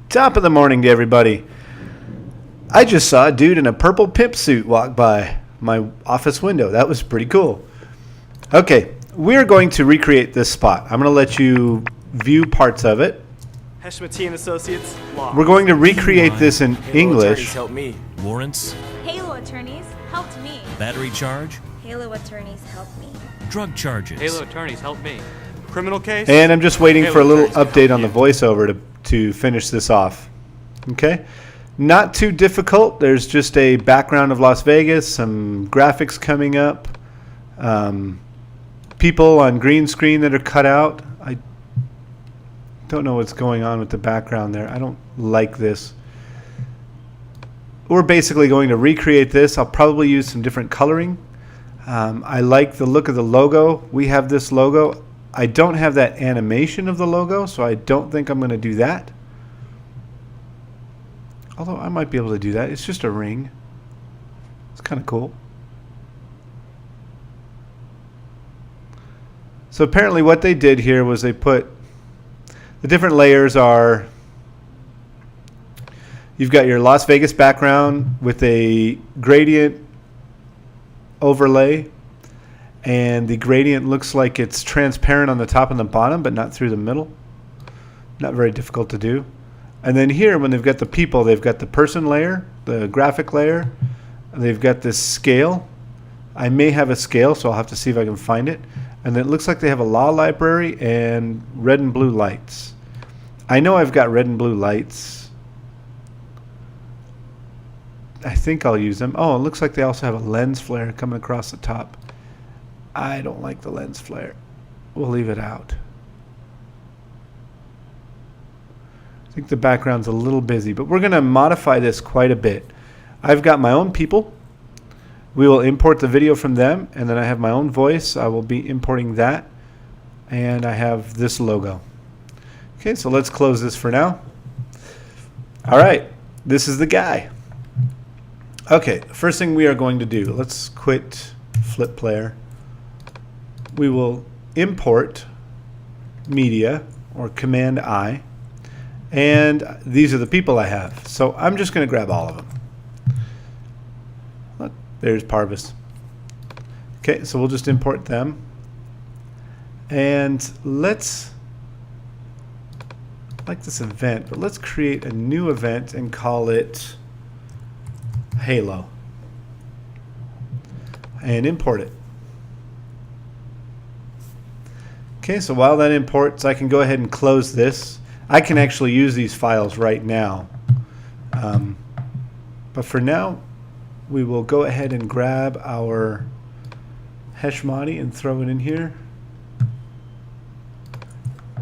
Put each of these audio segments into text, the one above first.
Top of the morning to everybody. I just saw a dude in a purple pimp suit walk by my office window. That was pretty cool. Okay, we're going to recreate this spot. I'm going to let you view parts of it. Heshmati and Associates, law. We're going to recreate this in Halo English. attorneys help me. Warrants, Halo attorneys helped me. battery charge, Halo attorneys helped me. drug charges. Halo attorneys help me. Criminal case. And I'm just waiting Halo for a little attorneys update help on the you. voiceover to finish this off. Okay? Not too difficult. There's just a background of Las Vegas, some graphics coming up, people on green screen that are cut out. I don't know what's going on with the background there. I don't like this. We're basically going to recreate this. I'll probably use some different coloring. I like the look of the logo. We have this logo. I don't have that animation of the logo, so I don't think I'm going to do that. Although I might be able to do that. It's just a ring. It's kind of cool. So apparently what they did here was they put the different layers are, you've got your Las Vegas background with a gradient overlay, and the gradient looks like it's transparent on the top and the bottom but not through the middle. Not very difficult to do. And then here, when they've got the people, they've got the person layer, the graphic layer, and they've got this scale. I may have a scale, so I'll have to see if I can find it. And then it looks like they have a law library and red and blue lights. I know I've got red and blue lights. I think I'll use them. Oh, it looks like they also have a lens flare coming across the top. I don't like the lens flare. We'll leave it out. I think the background's a little busy, but we're going to modify this quite a bit. I've got my own people. We will import the video from them, and then I have my own voice. I will be importing that, and I have this logo. Okay, so let's close this for now. All right, this is the guy. Okay, first thing we are going to do, let's quit Flip Player. We will import media, or Command I, and these are the people I have. So I'm just going to grab all of them. Look, there's Parvis. Okay, so we'll just import them. And let's, like this event, but let's create a new event and call it Halo. And import it. Okay, so while that imports, I can go ahead and close this. I can actually use these files right now. But for now, we will go ahead and grab our Heshmati and throw it in here.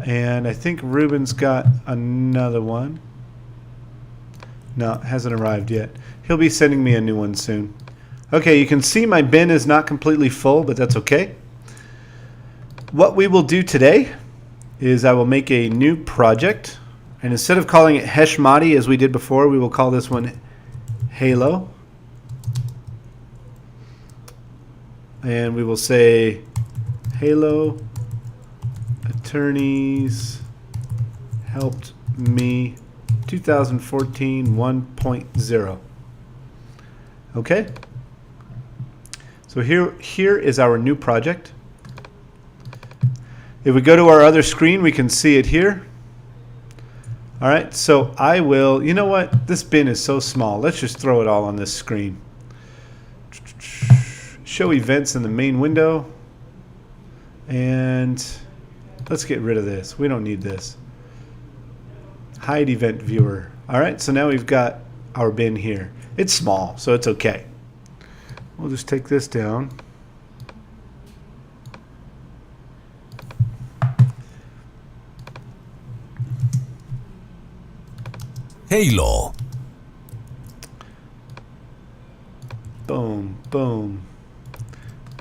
And I think Ruben's got another one. No, it hasn't arrived yet. He'll be sending me a new one soon. Okay, you can see my bin is not completely full, but that's okay. What we will do today is I will make a new project, and instead of calling it Heshmati as we did before, we will call this one Halo. And we will say Halo attorneys helped me 2014 1.0. Okay? So here is our new project. If we go to our other screen, we can see it here. All right, so I will, you know what? This bin is so small. Let's just throw it all on this screen. Show events in the main window. And let's get rid of this. We don't need this. Hide event viewer. All right, so now we've got our bin here. It's small, so it's okay. We'll just take this down. Halo. Boom, boom,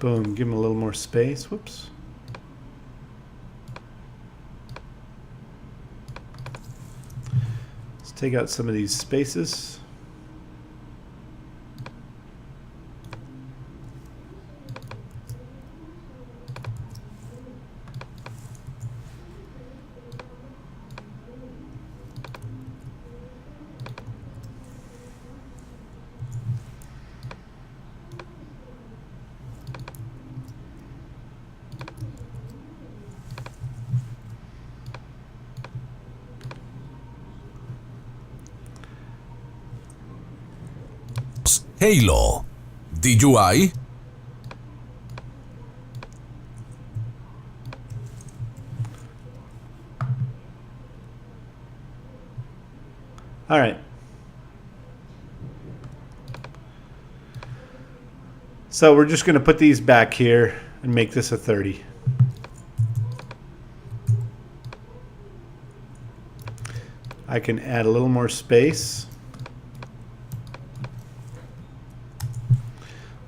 boom. Give him a little more space. Whoops. Let's take out some of these spaces. Halo. DUI. All right. So we're just going to put these back here and make this a 30. I can add a little more space.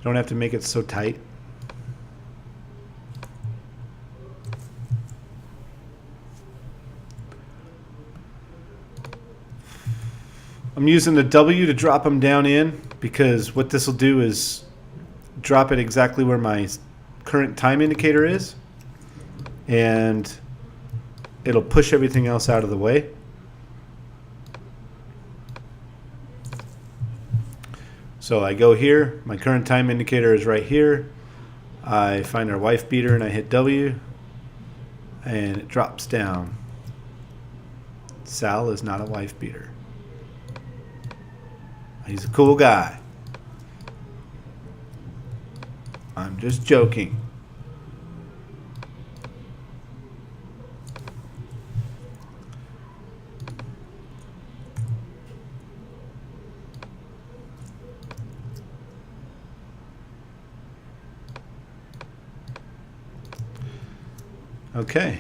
Don't have to make it so tight. I'm using the W to drop them down in because what this will do is drop it exactly where my current time indicator is, and it'll push everything else out of the way. So I go here, my current time indicator is right here. I find our wife beater and I hit W, and it drops down. Sal is not a wife beater. He's a cool guy. I'm just joking. Okay.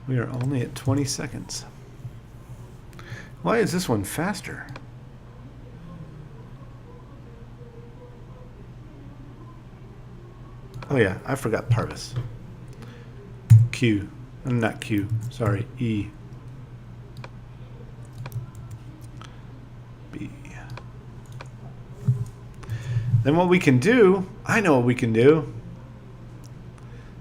We are only at 20 seconds. Why is this one faster? Oh yeah, I forgot Parvis. Q. Not Q. Sorry, E. B. Then what we can do, I know what we can do.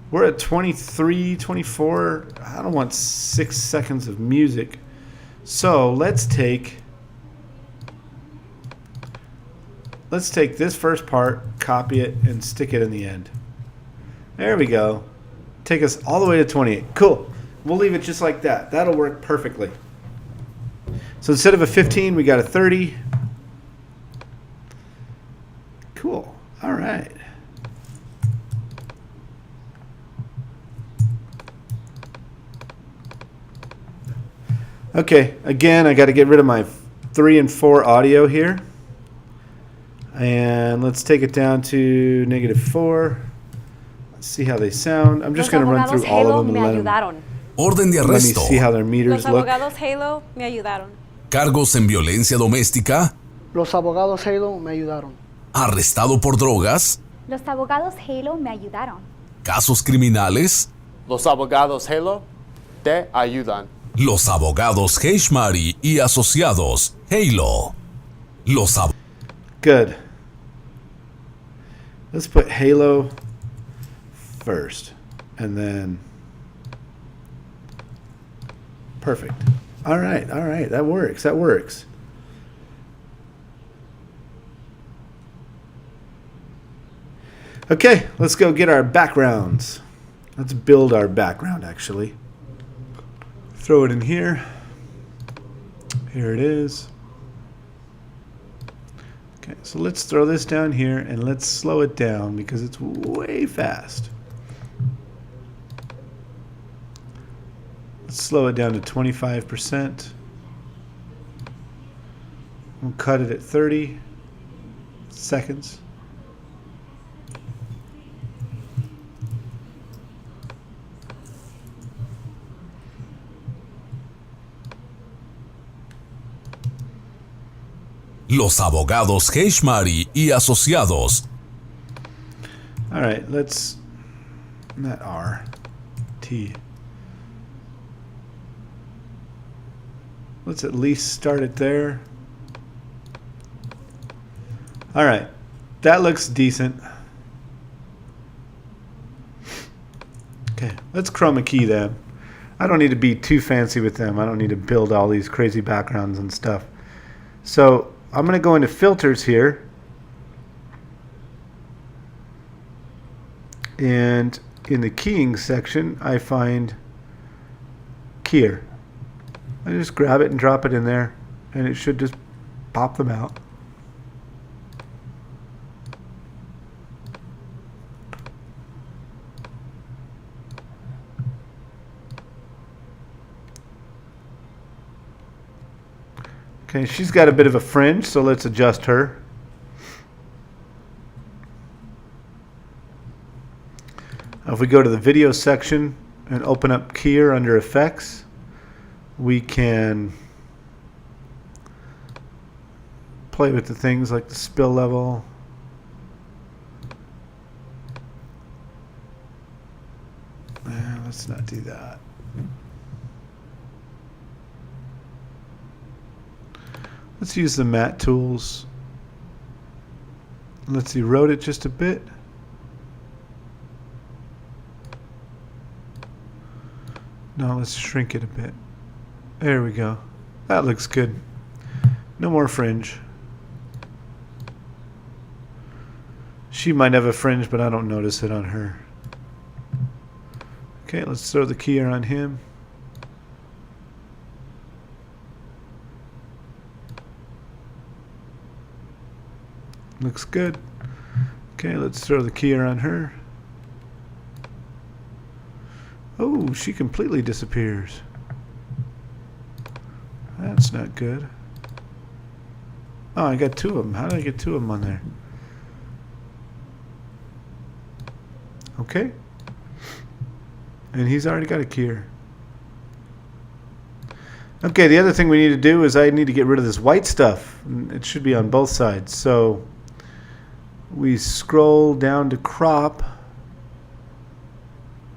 We're at 23, 24. I don't want 6 seconds of music. So let's take this first part, copy it, and stick it in the end. There we go. Take us all the way to 28. Cool. We'll leave it just like that. That'll work perfectly. So instead of a 15, we got a 30. Cool. All right. Okay, again, I got to get rid of my 3 and 4 audio here. And let's take it down to -4. Let's see how they sound. I'm just going to run through all of them and Orden de let me arresto. see how their meters Los look. abogados Halo me ayudaron. Cargos en violencia doméstica. Los abogados Halo me ayudaron. Arrestado por drogas. Los abogados Halo me ayudaron. Casos criminales. Los abogados Halo te ayudan. Los abogados Heishmari y asociados. Halo. Los abogados. Good. Let's put Halo first. And then... Perfect. All right. That works. That works. Okay, let's go get our backgrounds. Let's build our background, actually. Throw it in here. Here it is. Okay, so let's throw this down here and let's slow it down because it's way fast. Let's slow it down to 25%. We'll cut it at 30 seconds. Los abogados Heishmari y asociados. All right, let's not R, T. Let's at least start it there. All right, that looks decent. Okay, let's Chromakey them. I don't need to be too fancy with them. I don't need to build all these crazy backgrounds and stuff. So I'm going to go into filters here. And in the keying section, I find keyer. I just grab it and drop it in there, and it should just pop them out. Okay, she's got a bit of a fringe, so let's adjust her. If we go to the video section and open up keyer under effects, we can play with the things like the spill level. Let's not do that. Let's use the matte tools. Let's erode it just a bit. Now let's shrink it a bit. There we go. That looks good. No more fringe. She might have a fringe, but I don't notice it on her. Okay, let's throw the keyer on him. Looks good. Okay, let's throw the keyer on her. Oh, she completely disappears. That's not good. Oh, I got two of them. How did I get two of them on there? Okay. And he's already got a keyer. Okay, the other thing we need to do is I need to get rid of this white stuff. It should be on both sides. So we scroll down to crop,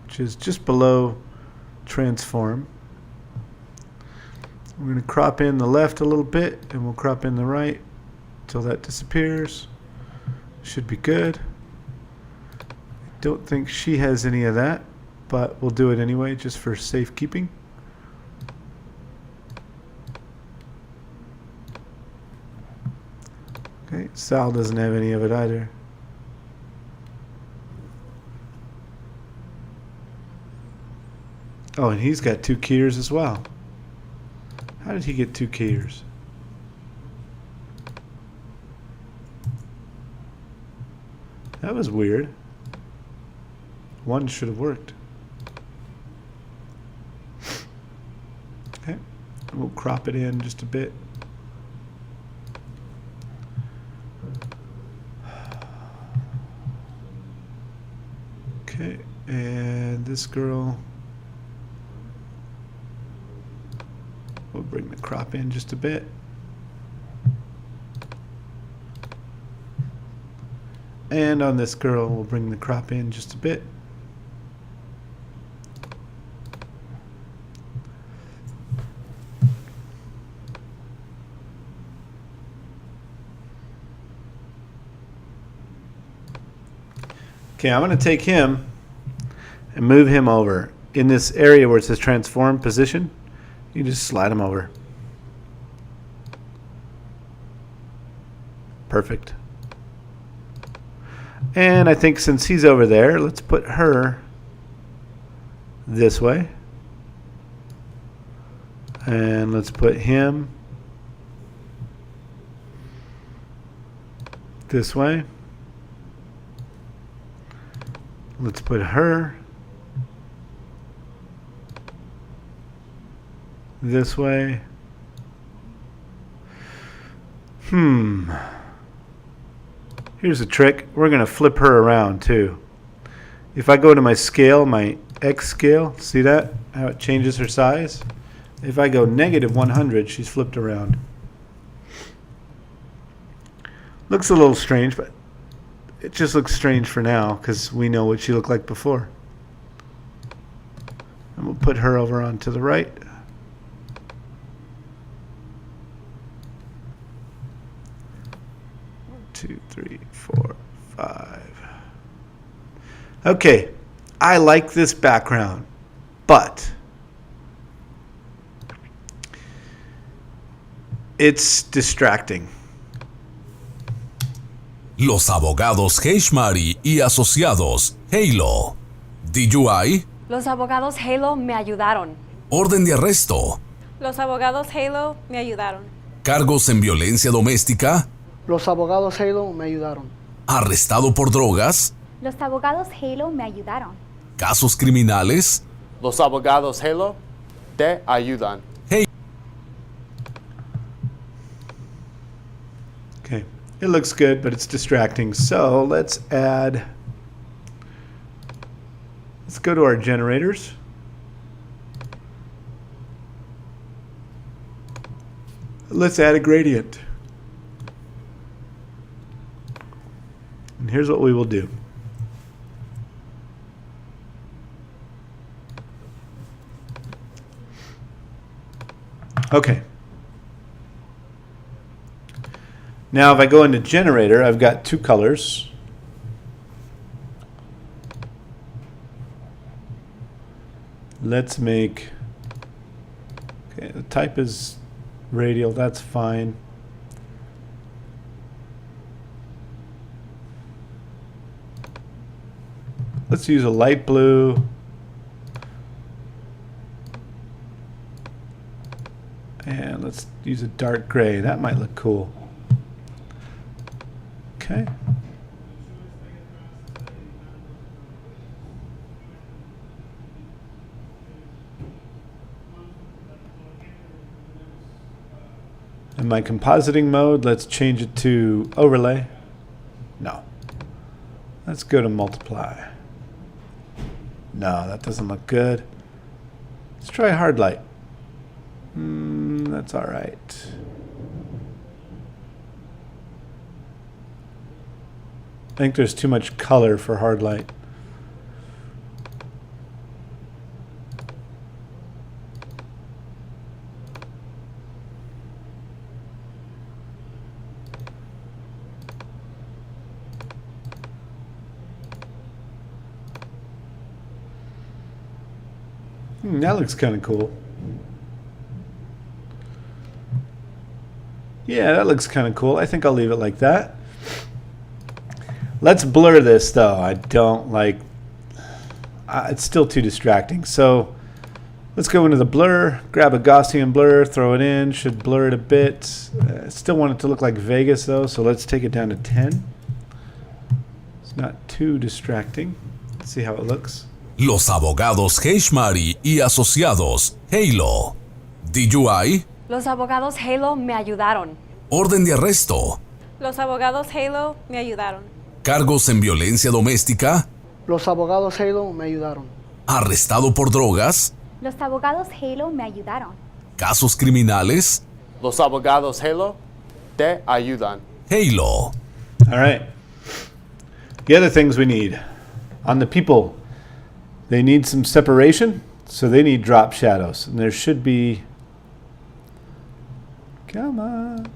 which is just below transform. We're going to crop in the left a little bit, and we'll crop in the right until that disappears. Should be good. I don't think she has any of that, but we'll do it anyway just for safekeeping. Okay, Sal doesn't have any of it either. Oh, and he's got two keyers as well. How did he get two keyers? That was weird. One should have worked. Okay, we'll crop it in just a bit. Okay, and this girl, we'll bring the crop in just a bit. And on this girl, we'll bring the crop in just a bit. Okay, I'm going to take him and move him over. In this area where it says transform position, you just slide him over. Perfect. And I think since he's over there, let's put her this way. And let's put him this way. Let's put her this way. Here's a trick. We're going to flip her around too. If I go to my scale, my X scale, see that? How it changes her size? If I go -100, she's flipped around. Looks a little strange, but it just looks strange for now because we know what she looked like before. And we'll put her over onto the right. One, two, three, four, five. Okay, I like this background, but it's distracting. Los abogados Heishmari y asociados, Halo. DUI. Los abogados Halo me ayudaron. Orden de arresto. Los abogados Halo me ayudaron. Cargos en violencia doméstica. Los abogados Halo me ayudaron. Arrestado por drogas. Los abogados Halo me ayudaron. Casos criminales. Los abogados Halo te ayudan. Okay. It looks good, but it's distracting. So let's go to our generators. Let's add a gradient. And here's what we will do. Okay. Now if I go into generator, I've got two colors. Let's make, okay, the type is radial, that's fine. Let's use a light blue. And let's use a dark gray. That might look cool. Okay. In my compositing mode, let's change it to overlay. No. Let's go to multiply. No, that doesn't look good. Let's try hard light. That's all right. I think there's too much color for hard light. That looks kind of cool. Yeah, that looks kind of cool. I think I'll leave it like that. Let's blur this though. I don't like, it's still too distracting. So let's go into the blur, grab a Gaussian blur, throw it in, should blur it a bit. I still want it to look like Vegas though, so let's take it down to 10. It's not too distracting. Let's see how it looks. Los abogados Keishmari y asociados Halo. DUI. Los abogados Halo me ayudaron. Orden de arresto. Los abogados Halo me ayudaron. Cargos en violencia doméstica. Los abogados Halo me ayudaron. Arrestado por drogas. Los abogados Halo me ayudaron. Casos criminales. Los abogados Halo te ayudan. Halo. All right. The other things we need on the people, they need some separation, so they need drop shadows. And there should be, come on.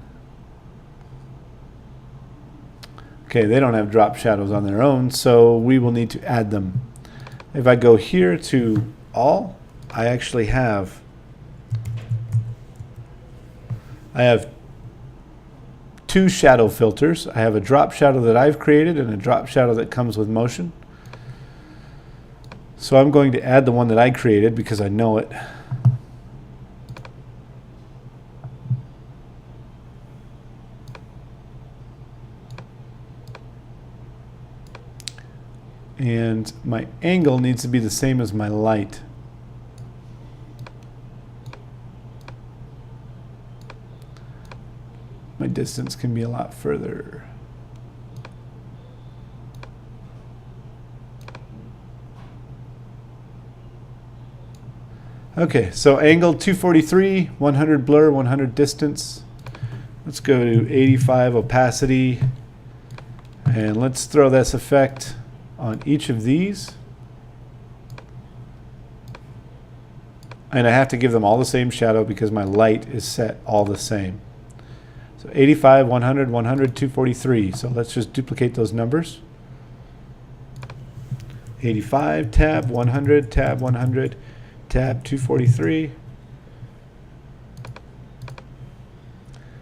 Okay, they don't have drop shadows on their own, so we will need to add them. If I go here to all, I actually have, two shadow filters. I have a drop shadow that I've created and a drop shadow that comes with motion. So I'm going to add the one that I created because I know it. And my angle needs to be the same as my light. My distance can be a lot further. Okay, so angle 243, 100 blur, 100 distance. Let's go to 85 opacity. And let's throw this effect on each of these. And I have to give them all the same shadow because my light is set all the same. So 85, 100, 100, 243. So let's just duplicate those numbers. 85, tab 100, tab 100, tab 243.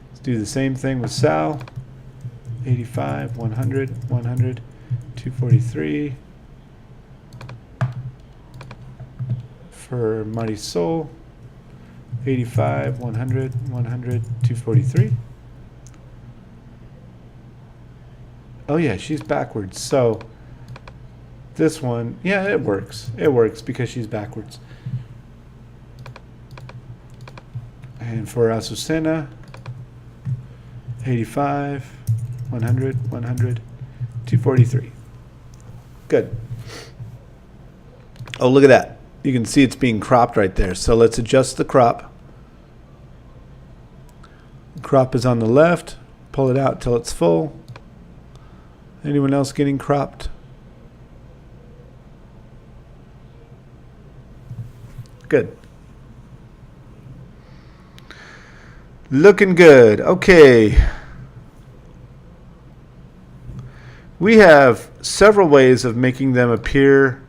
Let's do the same thing with Sal. 85, 100, 100, 243. For Marisol, 85, 100, 100, 243. Oh yeah, she's backwards. So this one, yeah, it works. It works because she's backwards. And for Azucena, 85, 100, 100, 243. Good. Oh, look at that. You can see it's being cropped right there. So let's adjust the crop. The crop is on the left. Pull it out till it's full. Anyone else getting cropped? Good. Looking good. Okay. We have several ways of making them appear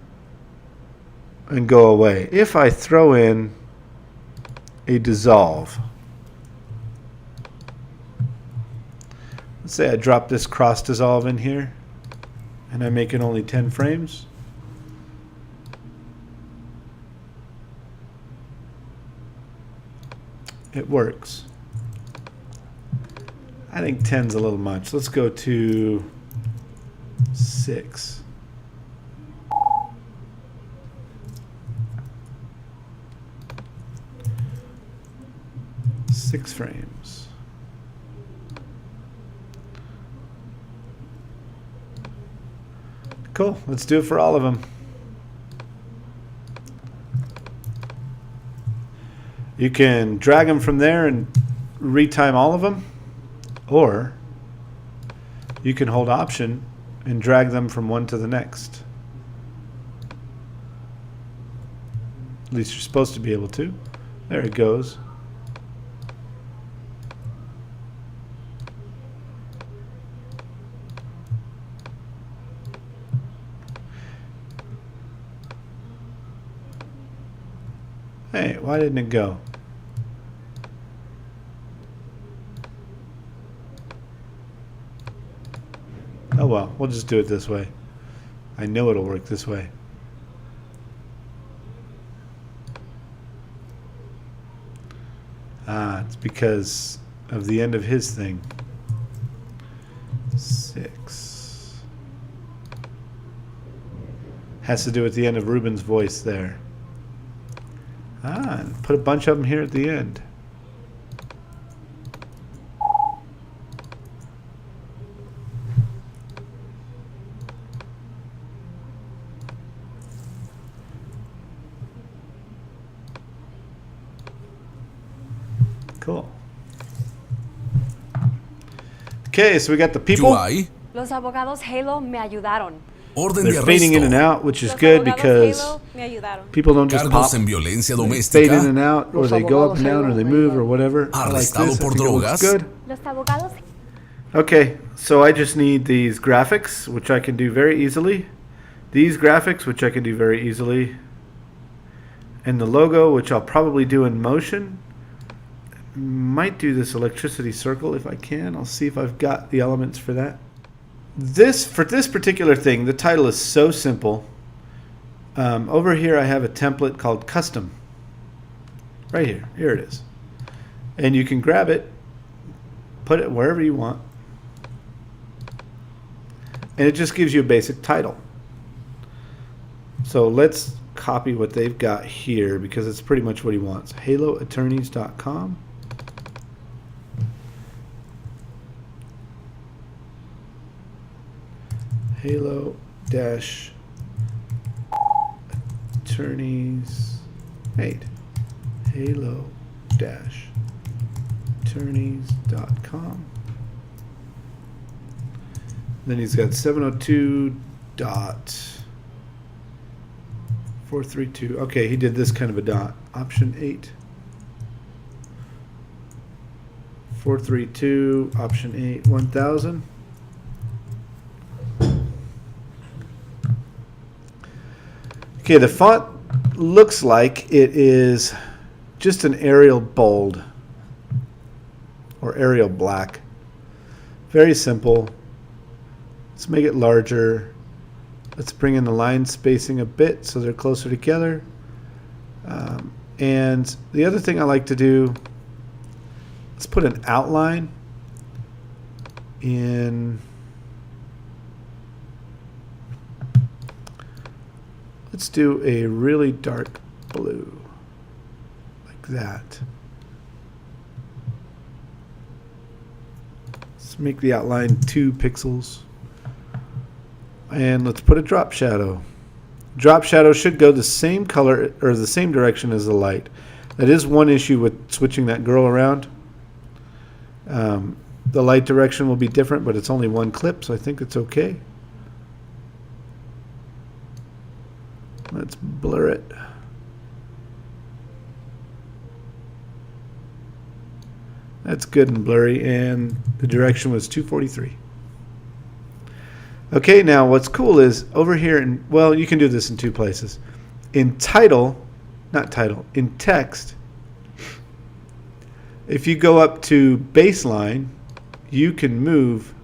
and go away. If I throw in a dissolve, let's say I drop this cross dissolve in here and I make it only 10 frames. It works. I think 10's a little much. Let's go to 6. Six frames. Cool. Let's do it for all of them. You can drag them from there and retime all of them, or you can hold Option and drag them from one to the next. At least you're supposed to be able to. There it goes. Hey, why didn't it go? Oh well, we'll just do it this way. I know it'll work this way. Ah, it's because of the end of his thing. 6. Has to do with the end of Ruben's voice there. Ah, and put a bunch of them here at the end. Cool. Okay, so we got the people. UI, Los abogados Halo me ayudaron. orden de They're fading in and arresto, out, which is Los good abogados because Halo me ayudaron. people don't just pop. cargos en violencia They fade in doméstica, and out, or Los they go up and abogados down, or they move, or whatever. I like Arrestado this. I por think it looks drogas. good. Los abogados Okay, so I just need these graphics, which I can do very easily. These graphics, which I can do very easily. And the logo, which I'll probably do in motion. Might do this electricity circle if I can. I'll see if I've got the elements for that. For this particular thing, the title is so simple. Over here I have a template called custom. Right here. Here it is. And you can grab it, put it wherever you want. And it just gives you a basic title. So let's copy what they've got here because it's pretty much what he wants. HaloAttorneys.com. Halo-attorneys. Wait. Halo-attorneys.com. Then he's got 702.432. Okay, he did this kind of a dot. Option 8. 432. Option 8. 1000. Okay, the font looks like it is just an Arial bold or Arial black. Very simple. Let's make it larger. Let's bring in the line spacing a bit so they're closer together. And the other thing I like to do, let's put an outline in. Let's do a really dark blue, like that. Let's make the outline 2 pixels. And let's put a drop shadow. Drop shadow should go the same color or the same direction as the light. That is one issue with switching that girl around. The light direction will be different, but it's only one clip, so I think it's okay. Let's blur it. That's good and blurry, and the direction was 243. Okay, now what's cool is over here, well, you can do this in 2 places. In in text, if you go up to baseline, you can move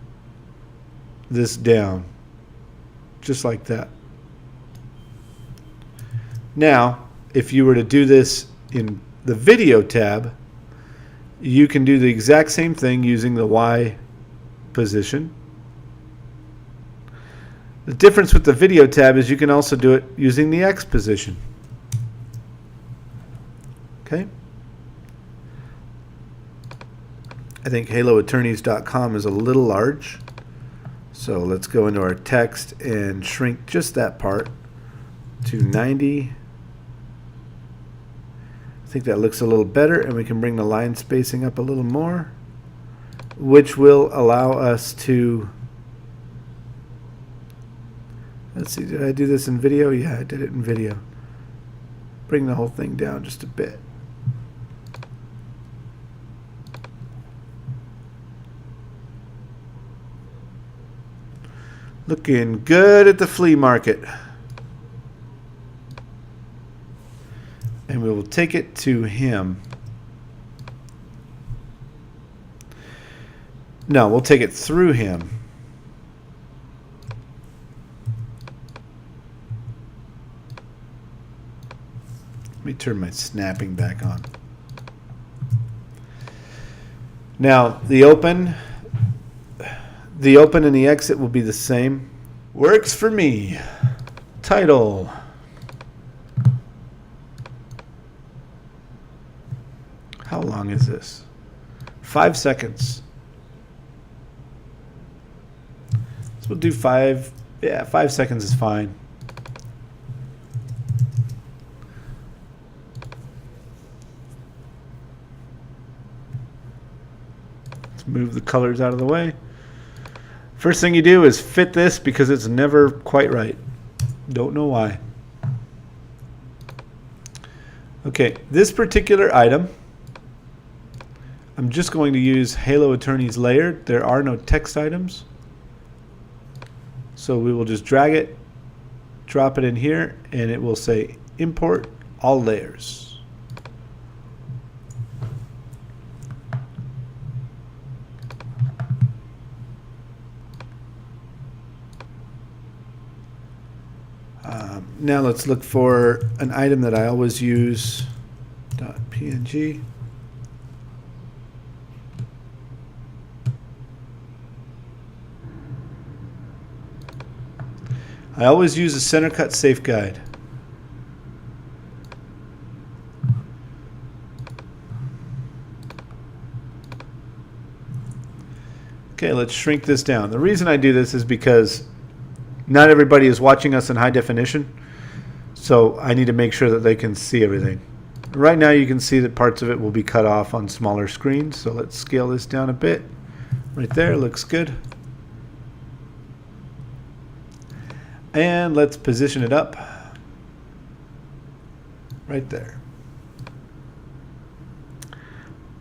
this down, just like that. Now, if you were to do this in the video tab, you can do the exact same thing using the Y position. The difference with the video tab is you can also do it using the X position. Okay? I think haloattorneys.com is a little large. So let's go into our text and shrink just that part to 90. I think that looks a little better, and we can bring the line spacing up a little more, which will allow us to, let's see, did I do this in video? Yeah, I did it in video. Bring the whole thing down just a bit. Looking good at the flea market. And we will take it to him. No, we'll take it through him. Let me turn my snapping back on. Now, the open and the exit will be the same. Works for me. Title. How long is this? 5 seconds. So we'll do 5. Yeah, 5 seconds is fine. Let's move the colors out of the way. First thing you do is fit this because it's never quite right. Don't know why. Okay, this particular item, I'm just going to use Halo Attorneys layered. There are no text items. So we will just drag it, drop it in here, and it will say import all layers. Now let's look for an item that I always use, .png. I always use a center cut safe guide. Okay, let's shrink this down. The reason I do this is because not everybody is watching us in high definition, so I need to make sure that they can see everything. Right now you can see that parts of it will be cut off on smaller screens, so let's scale this down a bit. Right there, looks good. And let's position it up right there.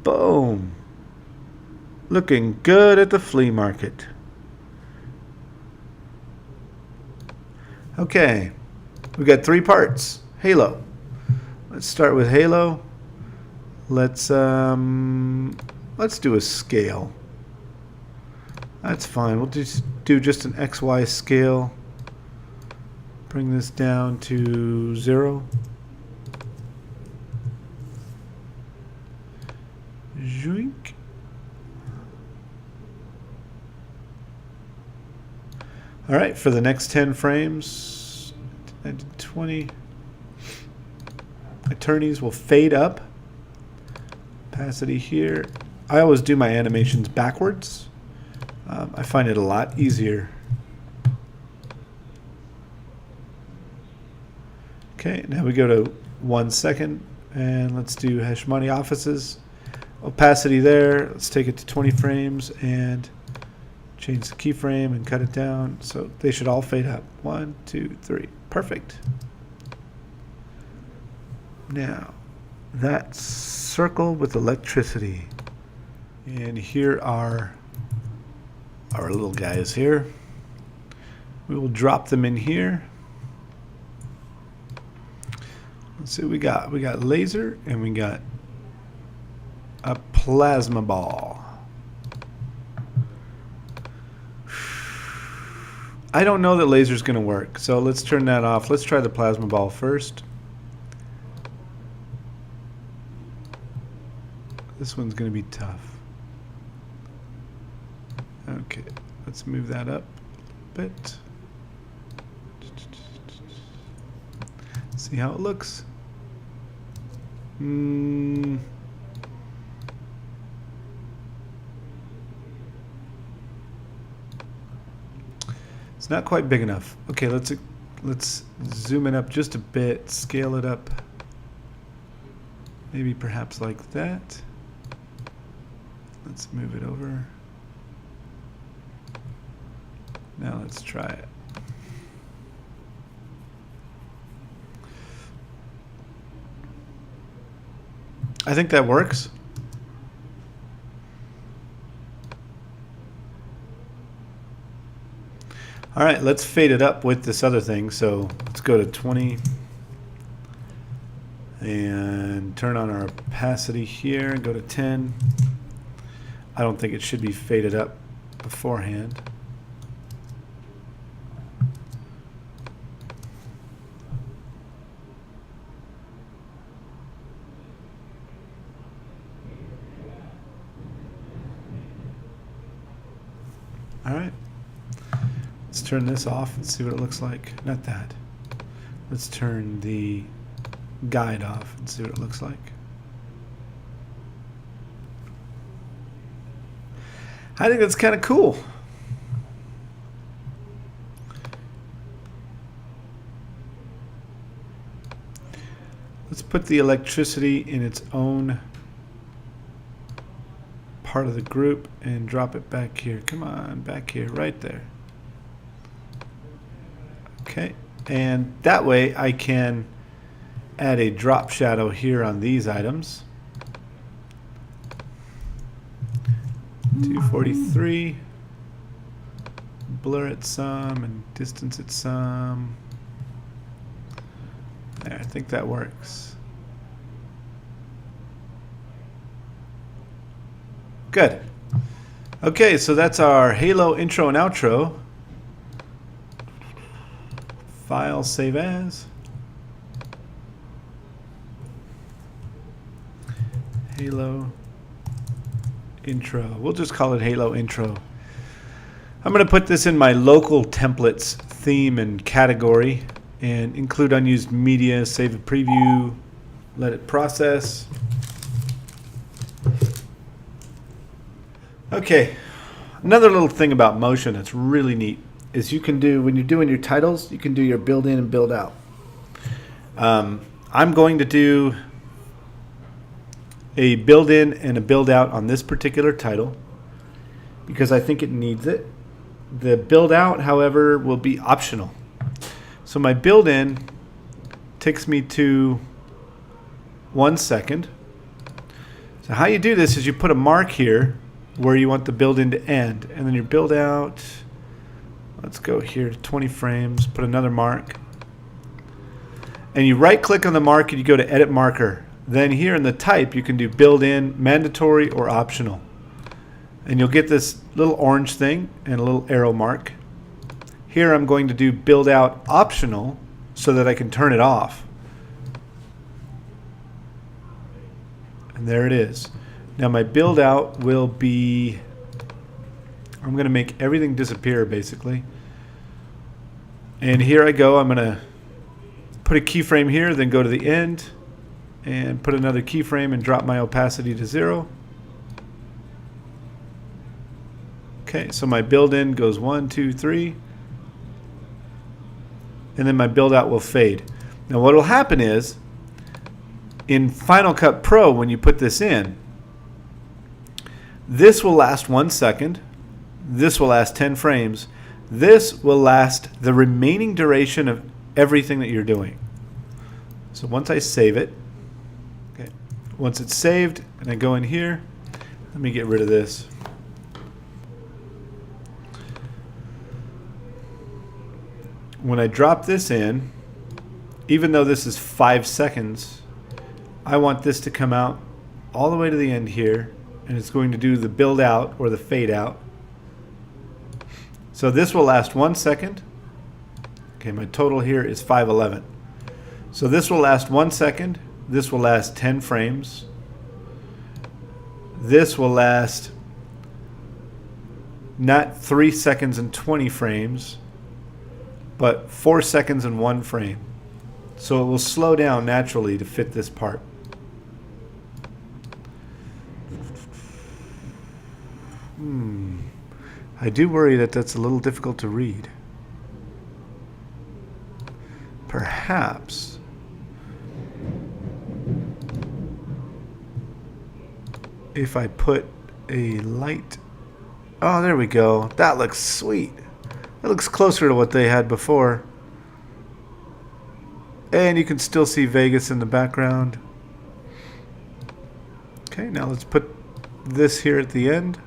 Boom. Looking good at the flea market. Okay, we've got 3 parts. Halo. Let's start with Halo. Let's do a scale. That's fine. We'll just do just an XY scale. Bring this down to 0. Zoink. All right, for the next 10 frames, I did 20. Attorneys will fade up. Opacity here. I always do my animations backwards. I find it a lot easier. Okay, now we go to 1 second, and let's do Heshmani offices. Opacity there. Let's take it to 20 frames and change the keyframe and cut it down. So they should all fade up. 1, 2, 3. Perfect. Now, that circle with electricity. And here are our little guys here. We will drop them in here. Let's see what we got. We got laser and we got a plasma ball. I don't know that laser's going to work, so let's turn that off. Let's try the plasma ball first. This one's going to be tough. Okay, let's move that up a bit. See how it looks. It's not quite big enough. Okay, let's zoom it up just a bit, scale it up. Maybe perhaps like that. Let's move it over. Now let's try it. I think that works. All right, let's fade it up with this other thing. So let's go to 20 and turn on our opacity here and go to 10. I don't think it should be faded up beforehand. All right. Let's turn this off and see what it looks like. Not that. Let's turn the guide off and see what it looks like. I think that's kind of cool. Let's put the electricity in its own part of the group and drop it back here. Come on, back here, right there. Okay, and that way I can add a drop shadow here on these items. 243. Blur it some and distance it some. There, I think that works. Good. Okay, so that's our Halo intro and outro. File, save as. Halo intro. We'll just call it Halo intro. I'm going to put this in my local templates theme and category and include unused media, save a preview, let it process. Okay, another little thing about motion that's really neat is you can do, when you're doing your titles, you can do your build in and build out. I'm going to do a build in and a build out on this particular title because I think it needs it. The build out, however, will be optional. So my build in takes me to 1 second. So how you do this is you put a mark here where you want the build in to end, and then your build out, let's go here to 20 frames, put another mark, and you right click on the mark and you go to edit marker. Then here in the type you can do build in, mandatory, or optional, and you'll get this little orange thing and a little arrow mark. Here I'm going to do build out optional so that I can turn it off, and there it is. Now my build out will be, I'm going to make everything disappear basically. And here I go. I'm going to put a keyframe here, then go to the end and put another keyframe and drop my opacity to 0. Okay, so my build in goes 1, 2, 3. And then my build out will fade. Now what will happen is, in Final Cut Pro, when you put this in, this will last 1 second. This will last 10 frames. This will last the remaining duration of everything that you're doing. So once I save it, okay, once it's saved and I go in here, let me get rid of this. When I drop this in, even though this is 5 seconds, I want this to come out all the way to the end here, and it's going to do the build out or the fade out. So this will last 1 second. Okay, my total here is 511. So this will last 1 second. This will last 10 frames. This will last not 3 seconds and 20 frames, but 4 seconds and 1 frame. So it will slow down naturally to fit this part. I do worry that that's a little difficult to read. Perhaps if I put a light. Oh, there we go. That looks sweet. That looks closer to what they had before. And you can still see Vegas in the background. Okay, now let's put this here at the end.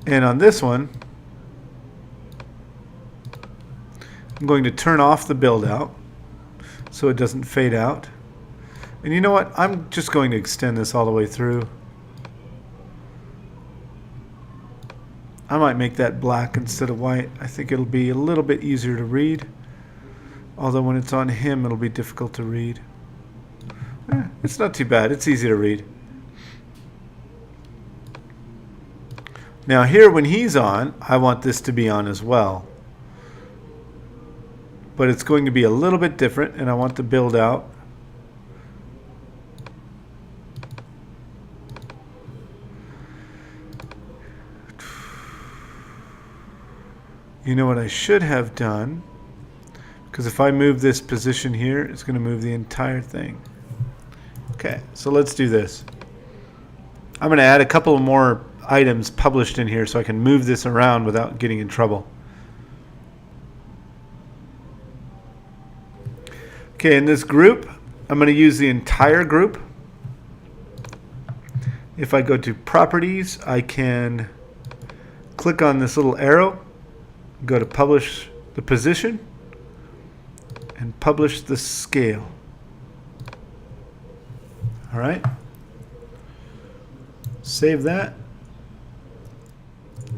And on this one, I'm going to turn off the build out so it doesn't fade out. And you know what? I'm just going to extend this all the way through. I might make that black instead of white. I think it'll be a little bit easier to read. Although when it's on him, it'll be difficult to read. It's not too bad. It's easy to read. Now here when he's on, I want this to be on as well. But it's going to be a little bit different, and I want the build out. You know what I should have done? Because if I move this position here, it's going to move the entire thing. Okay, so let's do this. I'm going to add a couple more items published in here so I can move this around without getting in trouble. Okay, in this group, I'm going to use the entire group. If I go to Properties, I can click on this little arrow, go to Publish the Position, and publish the scale. All right. Save that.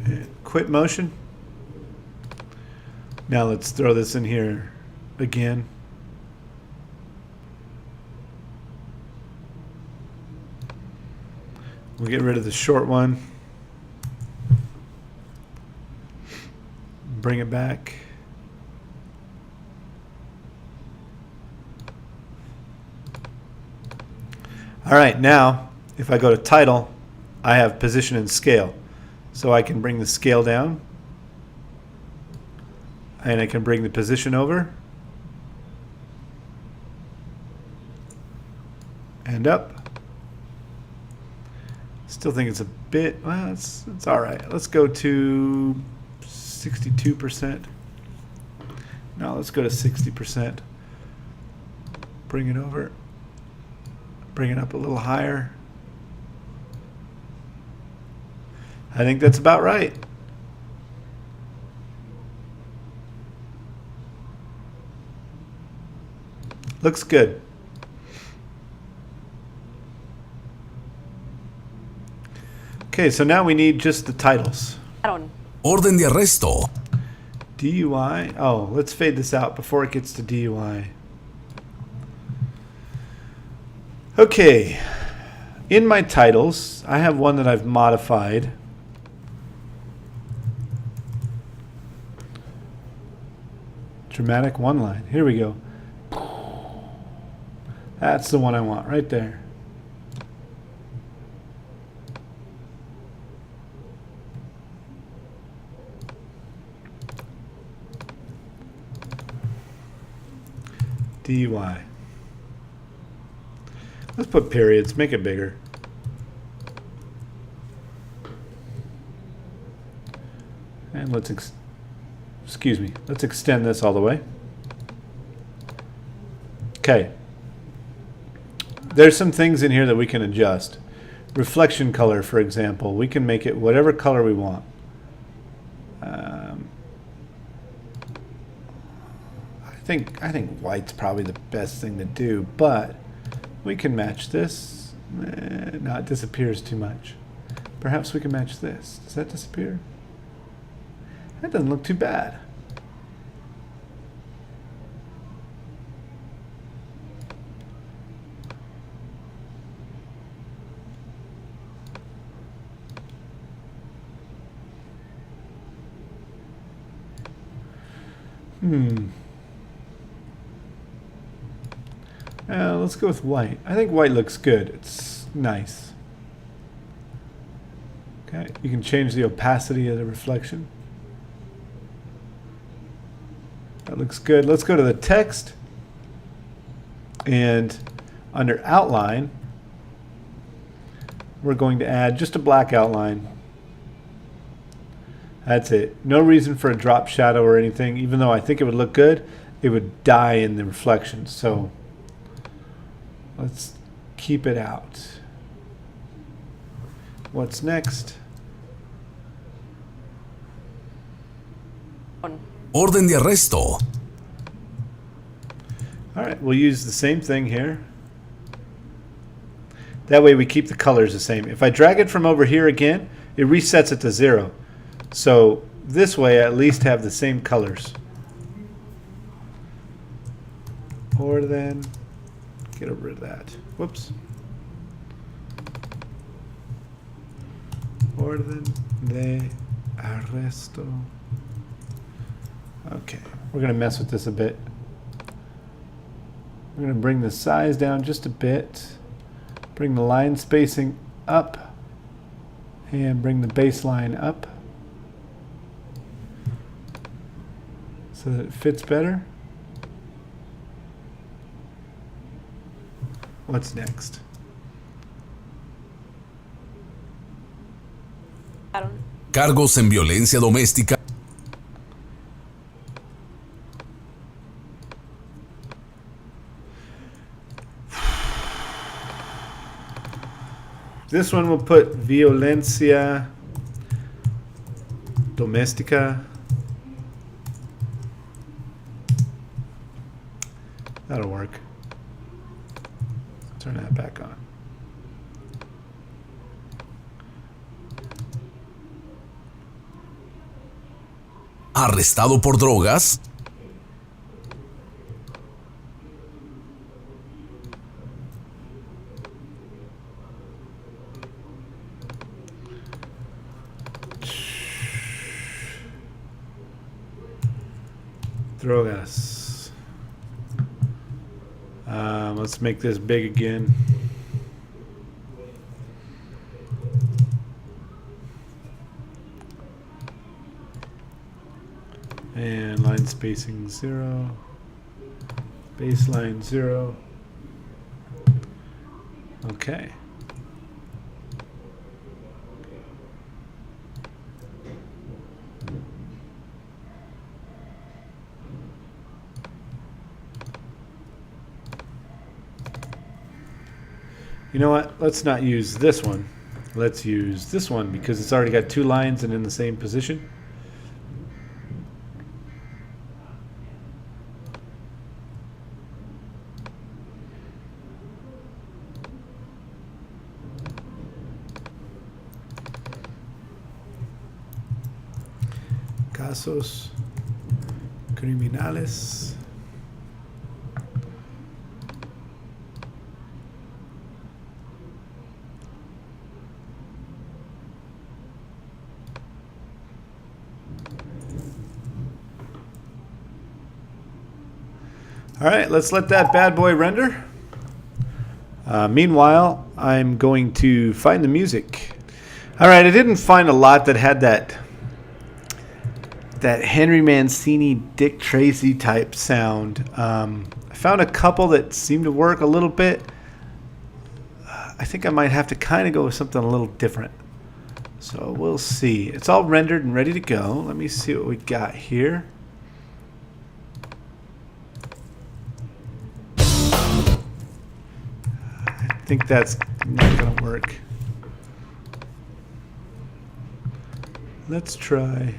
And quit motion. Now let's throw this in here again. We'll get rid of the short one. Bring it back. All right, now if I go to title, I have position and scale. So I can bring the scale down, and I can bring the position over and up. Still think it's a bit, well, it's all right. Let's go to 62%. Now let's go to 60%. Bring it over. Bring it up a little higher. I think that's about right. Looks good. Okay, so now we need just the titles. Orden de arresto. DUI. Oh, let's fade this out before it gets to DUI. Okay. In my titles, I have one that I've modified. Dramatic one line. Here we go. That's the one I want right there. DUI. Let's put periods, make it bigger. And let's let's extend this all the way. Okay. There's some things in here that we can adjust. Reflection color, for example, we can make it whatever color we want. I think white's probably the best thing to do, but we can match this. No, it disappears too much. Perhaps we can match this. Does that disappear? That doesn't look too bad. Let's go with white. I think white looks good. It's nice. Okay, you can change the opacity of the reflection. That looks good. Let's go to the text. And under outline, we're going to add just a black outline. That's it. No reason for a drop shadow or anything. Even though I think it would look good, it would die in the reflection. So let's keep it out. What's next? Orden de arresto. All right, we'll use the same thing here. That way we keep the colors the same. If I drag it from over here again, it resets it to 0. So this way I at least have the same colors. Or then get rid of that. Whoops. Orden de arresto. Okay, we're going to mess with this a bit. We're going to bring the size down just a bit. Bring the line spacing up. And bring the baseline up. So that it fits better. What's next? Cargos en violencia doméstica. This one will put violencia doméstica. That'll work. Turn that back on. Arrestado por drogas. Drogas. Let's make this big again. And line spacing 0. Baseline 0. Okay. You know what? Let's not use this one. Let's use this one because it's already got 2 lines and in the same position. Casos criminales. All right, let's let that bad boy render. Meanwhile, I'm going to find the music. All right, I didn't find a lot that had that Henry Mancini, Dick Tracy type sound. I found a couple that seemed to work a little bit. I think I might have to kind of go with something a little different. So we'll see. It's all rendered and ready to go. Let me see what we got here. I think that's not going to work. Let's try.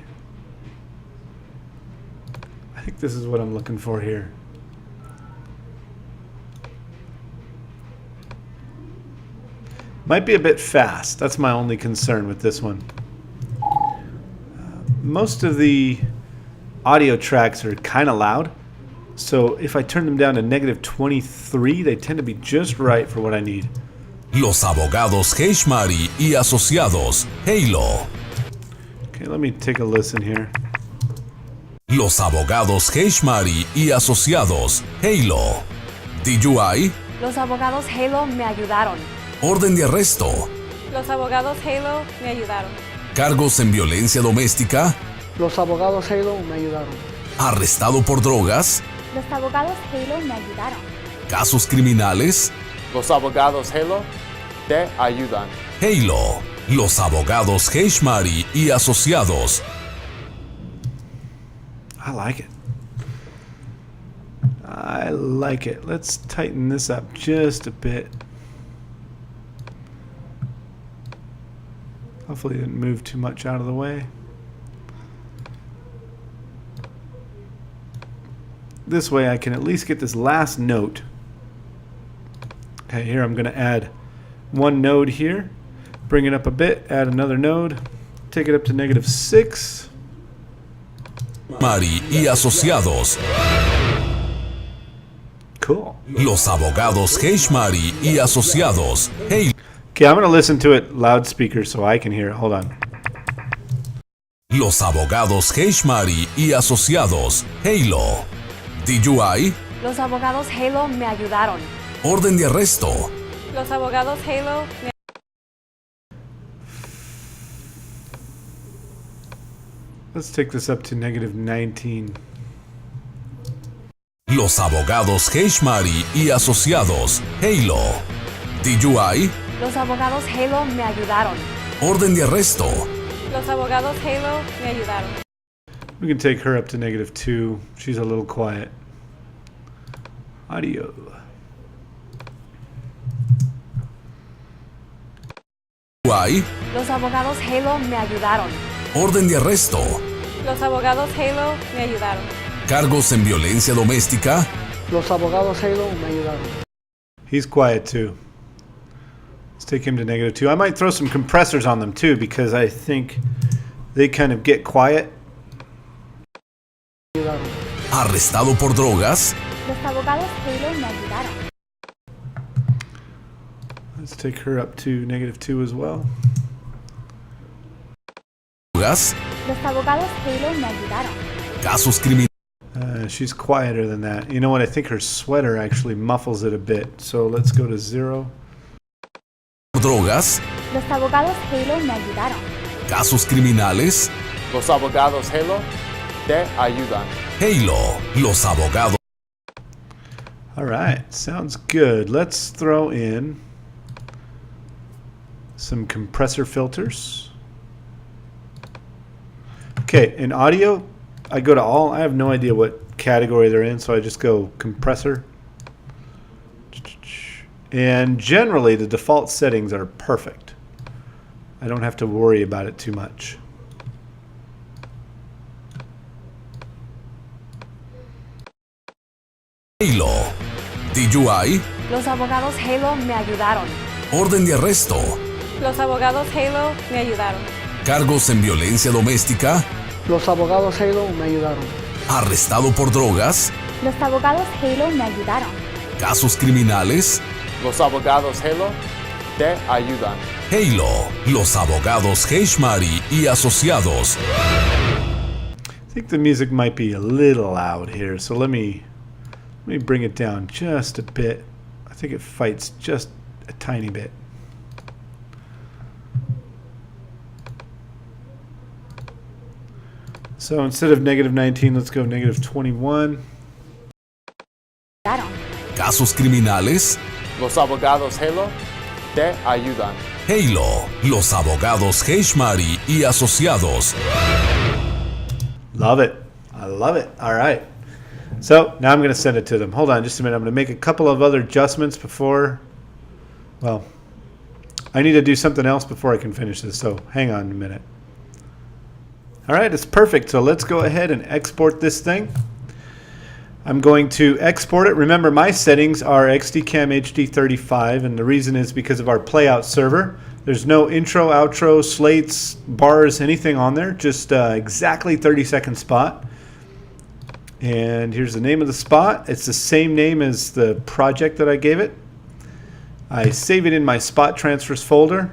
I think this is what I'm looking for here. Might be a bit fast. That's my only concern with this one. Most of the audio tracks are kind of loud. So if I turn them down to -23, they tend to be just right for what I need. Los abogados Heishmari y asociados, Halo. Okay, let me take a listen here. Los abogados Heishmari y asociados, Halo. DUI, Los abogados Halo me ayudaron. orden de arresto, Los abogados Halo me ayudaron. cargos en violencia doméstica, Los abogados Halo me ayudaron. arrestado por drogas, Los abogados Halo me ayudaron. casos criminales, Los abogados Halo te ayudan. Halo. Los abogados Heishmari y asociados, I like it. I like it. Let's tighten this up just a bit. Hopefully it didn't move too much out of the way. This way I can at least get this last note. Okay, here I'm going to add one node here. Bring it up a bit, add another node. Take it up to -6. Mari y asociados, Cool. los abogados Heishmari y asociados, Halo. Okay, I'm going to listen to it loudspeaker so I can hear it. Hold on. Los abogados Heishmari y asociados, Halo. DUI, Los abogados Halo me ayudaron. orden de arresto, Los abogados Halo me Let's take this up to -19. los abogados Heishmari y asociados, Halo. DUI, Los abogados Halo me ayudaron. orden de arresto, Los abogados Halo me ayudaron. We can take her up to -2. She's a little quiet. Audio. DUI, Los abogados Halo me ayudaron. orden de arresto, Los abogados Halo me ayudaron. cargos en violencia doméstica, Los abogados Halo me ayudaron. He's quiet too. Let's take him to -2. I might throw some compressors on them too because I think they kind of get quiet. arrestado por drogas, Los abogados Halo me ayudaron. Let's take her up to -2 as well. drogas, Los abogados Halo me ayudaron. casos criminales, She's quieter than that. You know what? I think her sweater actually muffles it a bit. So let's go to 0. drogas, Los abogados Halo me ayudaron. casos criminales, Los abogados Halo te ayudan. Halo. Los abogados All right, sounds good. Let's throw in some compressor filters. Okay, in audio, I go to all. I have no idea what category they're in, so I just go compressor. And generally, the default settings are perfect. I don't have to worry about it too much. Halo. DUI, Los abogados Halo me ayudaron. orden de arresto, Los abogados Halo me ayudaron. cargos en violencia doméstica, Los abogados Halo me ayudaron. arrestado por drogas, Los abogados Halo me ayudaron. casos criminales. Los abogados Halo te ayudan. Halo, los abogados Heishmari y asociados. I think the music might be a little loud here, so let me bring it down just a bit. I think it fights just a tiny bit. So instead of -19, let's go -21. Ayudaron. Casos criminales. Los abogados Halo te ayudan. Halo, los abogados Heishmari y asociados. Love it. I love it. All right. So now I'm going to send it to them. Hold on just a minute. I'm going to make a couple of other adjustments before, well, I need to do something else before I can finish this. So hang on a minute. All right, it's perfect. So let's go ahead and export this thing. I'm going to export it. Remember, my settings are XDCAM HD35, and the reason is because of our playout server. There's no intro, outro, slates, bars, anything on there. Just exactly 30-second spot. And here's the name of the spot. It's the same name as the project that I gave it. I save it in my spot transfers folder.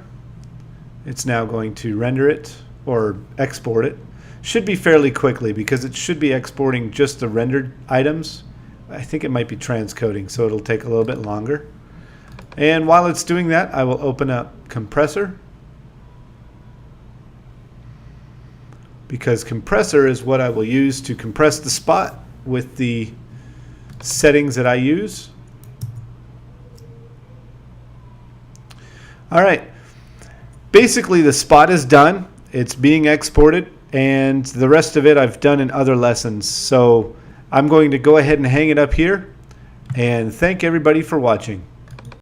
It's now going to render it or export it. Should be fairly quickly because it should be exporting just the rendered items. I think it might be transcoding, so it'll take a little bit longer. And while it's doing that, I will open up Compressor, because Compressor is what I will use to compress the spot with the settings that I use. All right. Basically, the spot is done. It's being exported, and the rest of it I've done in other lessons. So I'm going to go ahead and hang it up here, and thank everybody for watching.